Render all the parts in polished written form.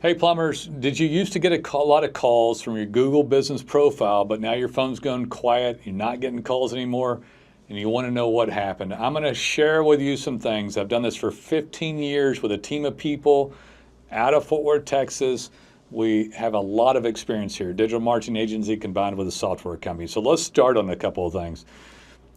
Hey plumbers, did you used to get a lot of calls from your Google business profile, but now your phone's going quiet, you're not getting calls anymore, and you want to know what happened? I'm going to share with you some things. I've done this for 15 years with a team of people out of Fort Worth, Texas. We have a lot of experience here, digital marketing agency combined with a software company. So let's start on a couple of things.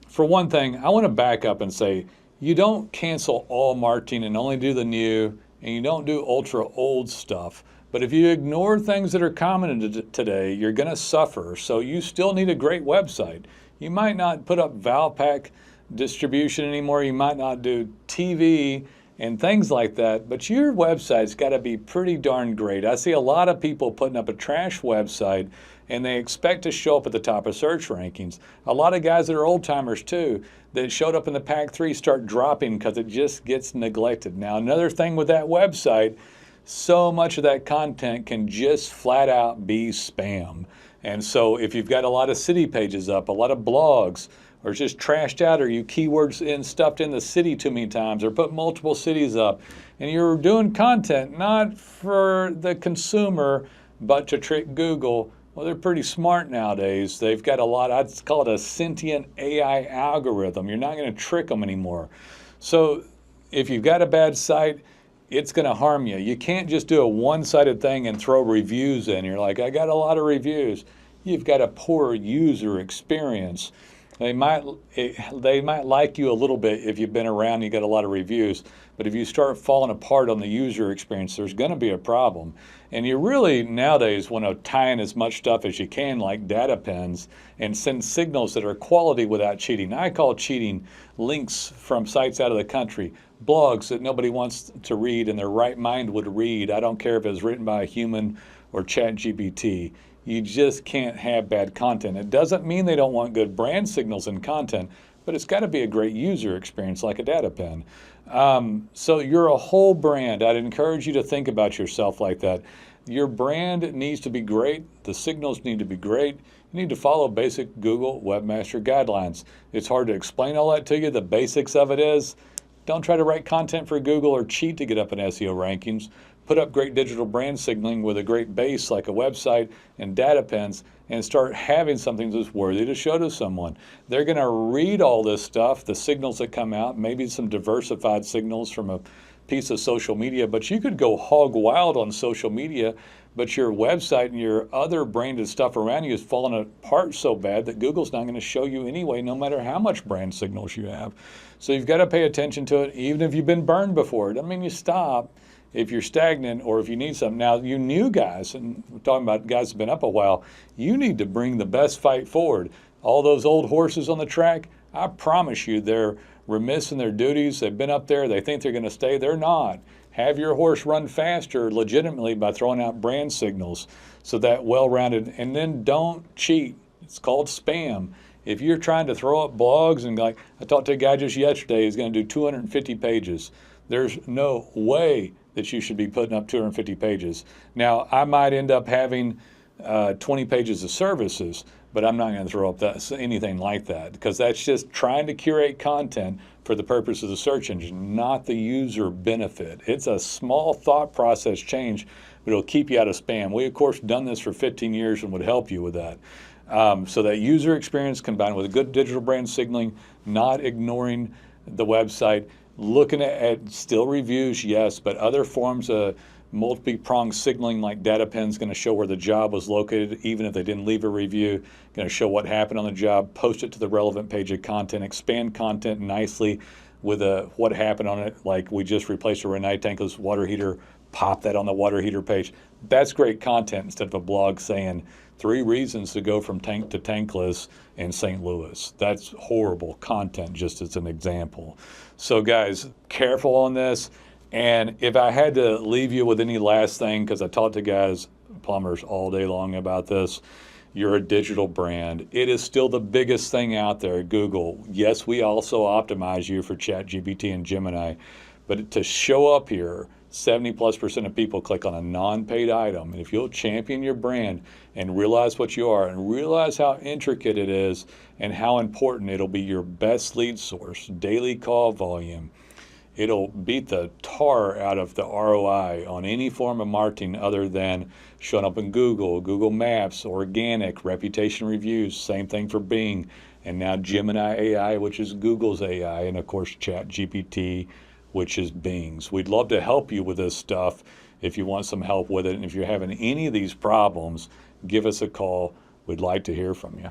For one thing, I want to back up and say, you don't cancel all marketing and only do the new, and you don't do ultra old stuff. But if you ignore things that are common today, you're going to suffer. So you still need a great website. You might not put up Valpak distribution anymore. You might not do TV and things like that, but your website's got to be pretty darn great. I see a lot of people putting up a trash website and they expect to show up at the top of search rankings. A lot of guys that are old timers too that showed up in the pack 3 start dropping because it just gets neglected. Now, another thing with that website, so much of that content can just flat out be spam. And so if you've got a lot of city pages up, a lot of blogs, or it's just trashed out, or you keywords in stuffed in the city too many times, or put multiple cities up, and you're doing content not for the consumer, but to trick Google, well, they're pretty smart nowadays. They've got a lot, I'd call it a sentient AI algorithm. You're not going to trick them anymore. So if you've got a bad site, it's going to harm you. You can't just do a one-sided thing and throw reviews in. You're like, I got a lot of reviews. You've got a poor user experience. They might like you a little bit if you've been around and you got a lot of reviews, but if you start falling apart on the user experience, there's going to be a problem. And you really nowadays want to tie in as much stuff as you can, like DataPins, and send signals that are quality without cheating. I call cheating links from sites out of the country, blogs that nobody wants to read and their right mind would read. I don't care if it was written by a human or ChatGPT. You just can't have bad content. It doesn't mean they don't want good brand signals and content, but it's got to be a great user experience like a data pin. So you're a whole brand. I'd encourage you to think about yourself like that. Your brand needs to be great. The signals need to be great. You need to follow basic Google Webmaster Guidelines. It's hard to explain all that to you. The basics of it is, don't try to write content for Google or cheat to get up in SEO rankings. Put up great digital brand signaling with a great base like a website and data pins, and start having something that's worthy to show to someone. They're going to read all this stuff, the signals that come out, maybe some diversified signals from a piece of social media, but you could go hog wild on social media, but your website and your other branded stuff around you is falling apart so bad that Google's not going to show you anyway, no matter how much brand signals you have. So you've got to pay attention to it, even if you've been burned before. It doesn't mean you stop if you're stagnant or if you need something. Now, you new guys, and we're talking about guys who've been up a while, you need to bring the best fight forward. All those old horses on the track, I promise you, they're remiss in their duties. They've been up there. They think they're going to stay. They're not. Have your horse run faster legitimately by throwing out brand signals so that well-rounded, and then don't cheat. It's called spam. If you're trying to throw up blogs and like, I talked to a guy just yesterday, he's going to do 250 pages. There's no way that you should be putting up 250 pages. Now, I might end up having 20 pages of services, but I'm not going to throw up anything like that, because that's just trying to curate content for the purpose of the search engine, not the user benefit. It's a small thought process change, but it'll keep you out of spam. We, of course, done this for 15 years and would help you with that. So that user experience combined with good digital brand signaling, not ignoring the website, looking at still reviews, yes, but other forms of multi-pronged signaling like DataPin is going to show where the job was located, even if they didn't leave a review, going to show what happened on the job, post it to the relevant page of content, expand content nicely with what happened on it, like we just replaced a Renee tankless water heater, pop that on the water heater page. That's great content instead of a blog saying 3 reasons to go from tank to tankless in St. Louis. That's horrible content, just as an example. So guys, careful on this. And if I had to leave you with any last thing, because I talk to guys, plumbers all day long about this, you're a digital brand. It is still the biggest thing out there at Google. Yes, we also optimize you for ChatGPT and Gemini, but to show up here, 70+% of people click on a non-paid item. And if you'll champion your brand and realize what you are and realize how intricate it is and how important it'll be your best lead source, daily call volume, it'll beat the tar out of the ROI on any form of marketing other than showing up in Google, Google Maps, organic, reputation reviews, same thing for Bing, and now Gemini AI, which is Google's AI, and of course Chat GPT, which is Bing's. We'd love to help you with this stuff if you want some help with it. And if you're having any of these problems, give us a call. We'd like to hear from you.